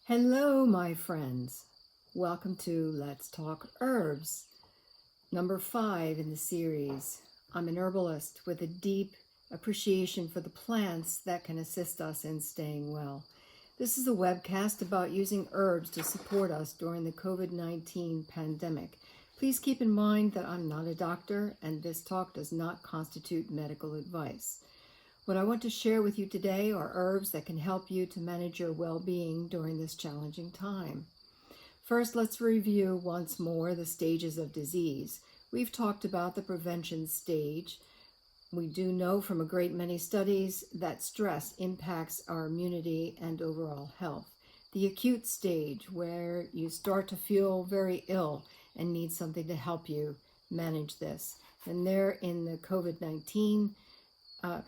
Hello, my friends. Welcome to Let's Talk Herbs, number 5 in the series. I'm an herbalist with a deep appreciation for the plants that can assist us in staying well. This is a webcast about using herbs to support us during the COVID-19 pandemic. Please keep in mind that I'm not a doctor and this talk does not constitute medical advice. What I want to share with you today are herbs that can help you to manage your well-being during this challenging time. First, let's review once more the stages of disease. We've talked about the prevention stage. We do know from a great many studies that stress impacts our immunity and overall health. The acute stage, where you start to feel very ill and need something to help you manage this. And there in the COVID-19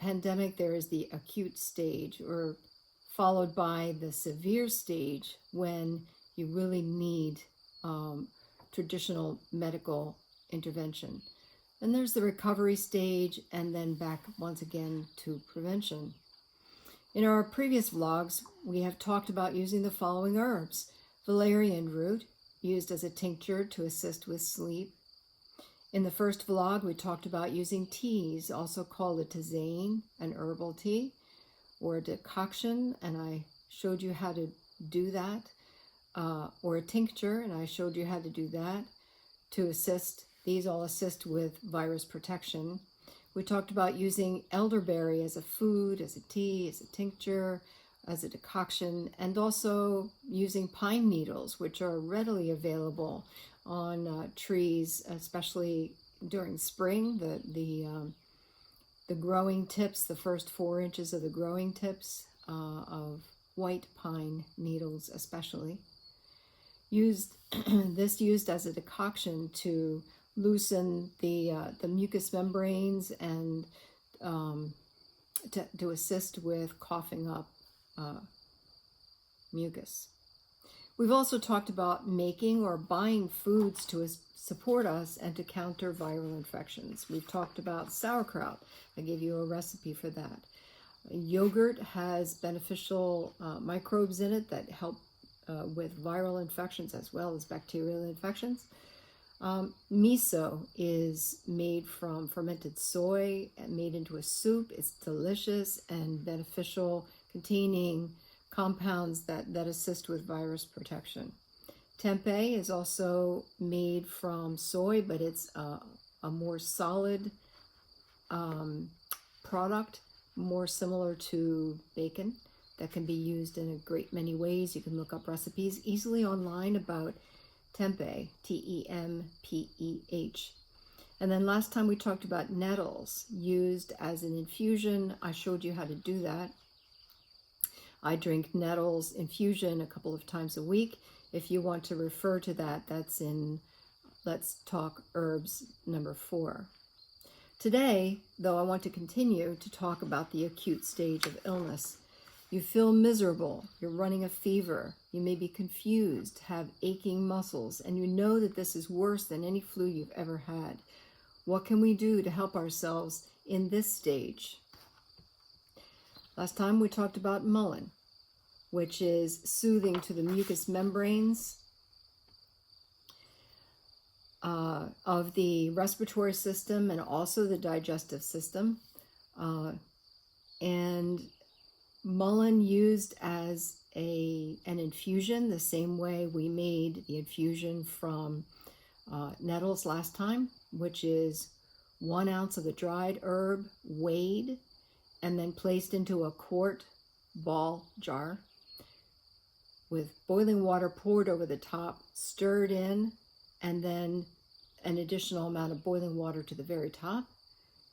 pandemic, there is the acute stage, or followed by the severe stage when you really need traditional medical intervention. And there's the recovery stage, and then back once again to prevention. In our previous vlogs, we have talked about using the following herbs. Valerian root, used as a tincture to assist with sleep. In the first vlog, we talked about using teas, also called a tisane, an herbal tea, or a decoction, and I showed you how to do that, or a tincture, and I showed you how to do that to assist. These all assist with virus protection. We talked about using elderberry as a food, as a tea, as a tincture, as a decoction, and also using pine needles, which are readily available on trees, especially during spring. The growing tips, the first 4 inches of the growing tips of white pine needles, especially used as a decoction to loosen the mucous membranes and to assist with coughing up mucus. We've also talked about making or buying foods to support us and to counter viral infections. We've talked about sauerkraut. I gave you a recipe for that. Yogurt has beneficial microbes in it that help with viral infections as well as bacterial infections. Miso is made from fermented soy and made into a soup. It's delicious and beneficial, containing compounds that assist with virus protection. Tempeh is also made from soy, but it's a more solid product, more similar to bacon, that can be used in a great many ways. You can look up recipes easily online about tempeh, T-E-M-P-E-H. And then last time we talked about nettles used as an infusion. I showed you how to do that. I drink nettles infusion a couple of times a week. If you want to refer to that, that's in Let's Talk Herbs number 4. Today, though, I want to continue to talk about the acute stage of illness. You feel miserable, you're running a fever, you may be confused, have aching muscles, and you know that this is worse than any flu you've ever had. What can we do to help ourselves in this stage? Last time we talked about mullein, which is soothing to the mucous membranes of the respiratory system and also the digestive system. And mullein used as an infusion, the same way we made the infusion from nettles last time, which is 1 ounce of the dried herb weighed and then placed into a quart ball jar with boiling water poured over the top, stirred in, and then an additional amount of boiling water to the very top,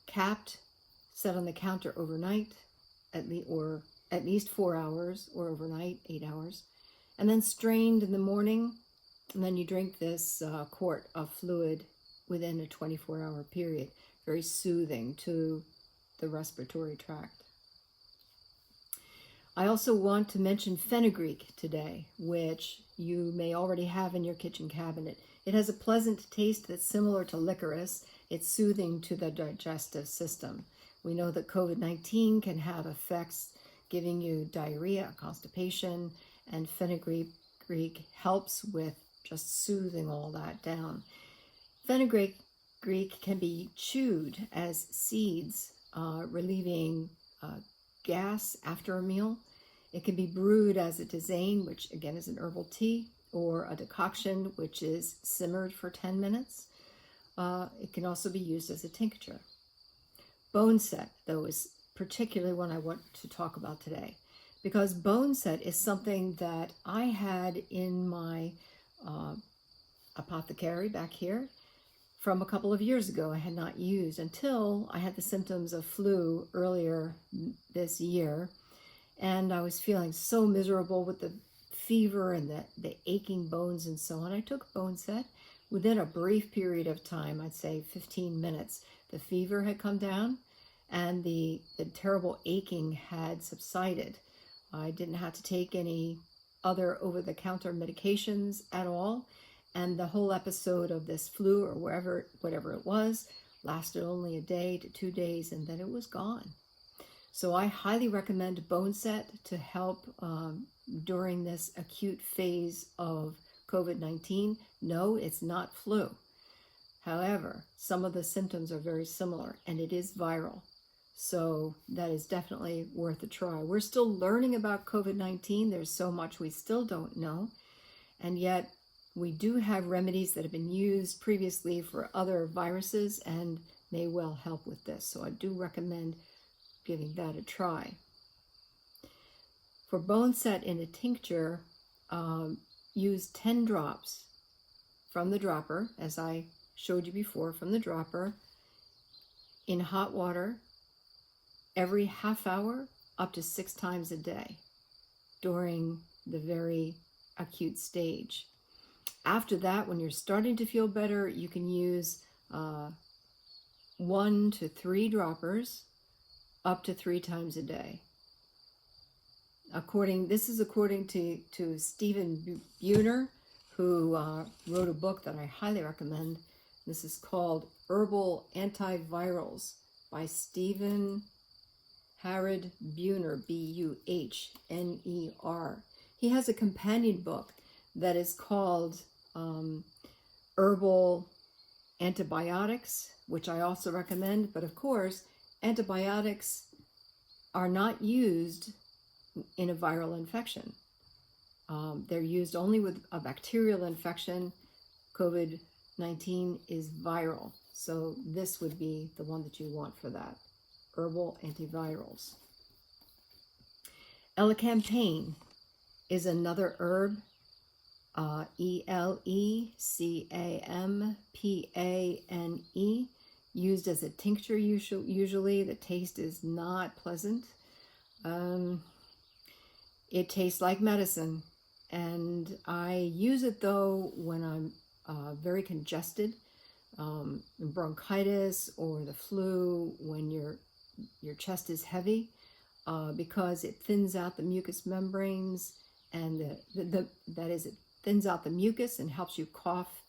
capped, set on the counter overnight, at least 4 hours, or overnight, 8 hours, and then strained in the morning, and then you drink this quart of fluid within a 24-hour period. Very soothing to the respiratory tract. I also want to mention fenugreek today, which you may already have in your kitchen cabinet. It has a pleasant taste that's similar to licorice. It's soothing to the digestive system. We know that COVID-19 can have effects, giving you diarrhea, constipation, and fenugreek helps with just soothing all that down. Fenugreek can be chewed as seeds, relieving gas after a meal. It can be brewed as a tisane, which again is an herbal tea, or a decoction, which is simmered for 10 minutes. It can also be used as a tincture. Boneset, though, is particularly one I want to talk about today, because boneset is something that I had in my apothecary back here from a couple of years ago. I had not used until I had the symptoms of flu earlier this year, and I was feeling so miserable with the fever and the aching bones and so on. I took Boneset. Within a brief period of time, I'd say 15 minutes, the fever had come down and the terrible aching had subsided. I didn't have to take any other over-the-counter medications at all, and the whole episode of this flu or whatever it was lasted only a day to 2 days, and then it was gone. So I highly recommend Boneset to help during this acute phase of COVID-19. No, it's not flu. However, some of the symptoms are very similar, and it is viral. So that is definitely worth a try. We're still learning about COVID-19. There's so much we still don't know. And yet we do have remedies that have been used previously for other viruses and may well help with this. So I do recommend giving that a try. For Boneset in a tincture, use 10 drops from the dropper, as I showed you before, from the dropper, in hot water every half hour up to 6 times a day during the very acute stage. After that, when you're starting to feel better, you can use 1 to 3 droppers up to 3 times a day. This is according to Stephen Buhner, who wrote a book that I highly recommend. This is called Herbal Antivirals by Stephen Hared Buhner, Buhner. He has a companion book that is called Herbal Antibiotics, which I also recommend. But of course, antibiotics are not used in a viral infection. They're used only with a bacterial infection. COVID-19 is viral. So this would be the one that you want for that. Herbal antivirals. Elecampane is another herb. Elecampane, used as a tincture usually. The taste is not pleasant. It tastes like medicine, and I use it though when I'm very congested, bronchitis or the flu, when your chest is heavy, because it thins out the mucous membranes, and it thins out the mucus and helps you cough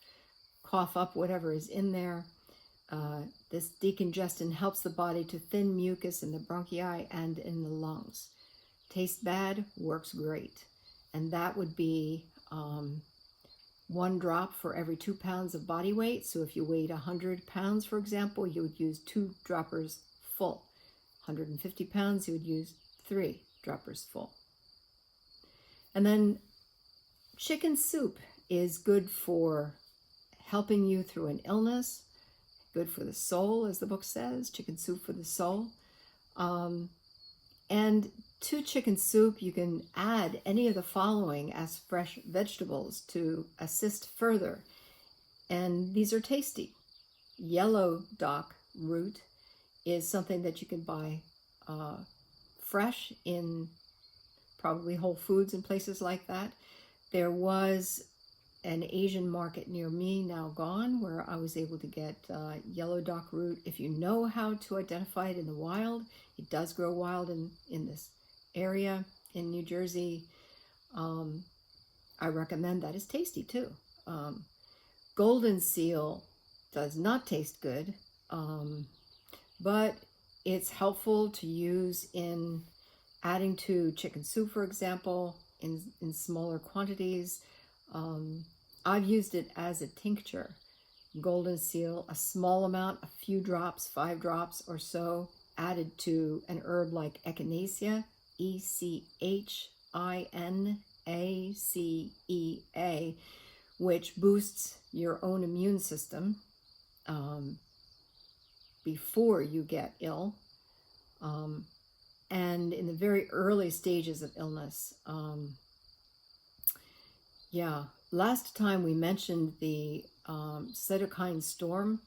up whatever is in there. This decongestant helps the body to thin mucus in the bronchi and in the lungs. Tastes bad, works great. And that would be 1 drop for every 2 pounds of body weight. So if you weighed 100 pounds, for example, you would use 2 droppers full. 150 pounds, you would use 3 droppers full. And then chicken soup is good for helping you through an illness, good for the soul, as the book says, chicken soup for the soul. And to chicken soup, you can add any of the following as fresh vegetables to assist further. And these are tasty. Yellow dock root is something that you can buy fresh in probably Whole Foods and places like that. There was an Asian market near me, now gone, where I was able to get yellow dock root. If you know how to identify it in the wild, it does grow wild in this area in New Jersey. I recommend that. It's tasty too. Golden seal does not taste good, but it's helpful to use in adding to chicken soup, for example, in smaller quantities. I've used it as a tincture. Golden seal, a small amount, a few drops, 5 drops or so, added to an herb like echinacea, Echinacea, which boosts your own immune system before you get ill. And in the very early stages of illness. Last time we mentioned the cytokine storm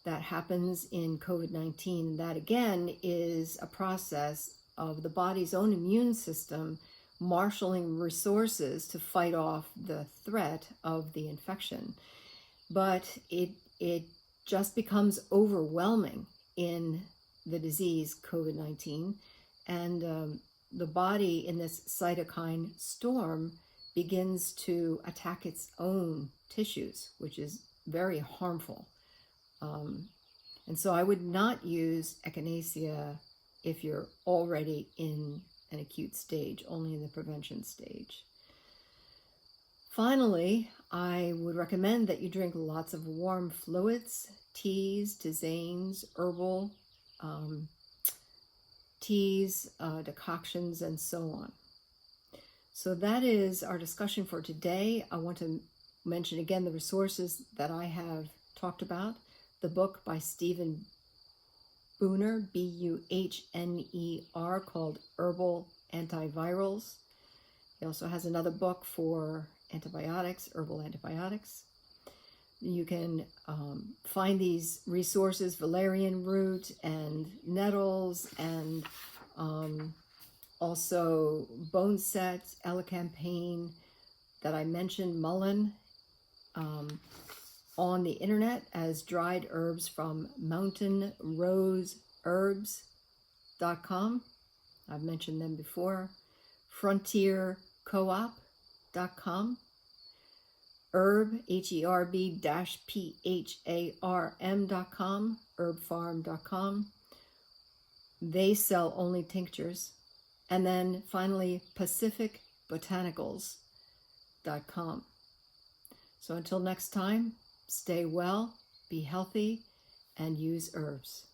that happens in COVID-19. That again is a process of the body's own immune system marshaling resources to fight off the threat of the infection. But it just becomes overwhelming in the disease COVID-19, and the body in this cytokine storm begins to attack its own tissues, which is very harmful. And so I would not use echinacea if you're already in an acute stage, only in the prevention stage. Finally, I would recommend that you drink lots of warm fluids, teas, tisanes, herbal teas, decoctions, and so on. So that is our discussion for today. I want to mention again the resources that I have talked about. The book by Stephen Buhner, Buhner, called Herbal Antivirals. He also has another book for antibiotics, herbal antibiotics. You can find these resources, valerian root and nettles, and also Boneset, Elecampane that I mentioned, mullein, on the internet as dried herbs from mountainroseherbs.com. I've mentioned them before. Frontiercoop.com. Herb, HERB-PHARM.com, herbfarm.com. They sell only tinctures. And then finally, pacificbotanicals.com. So until next time, stay well, be healthy, and use herbs.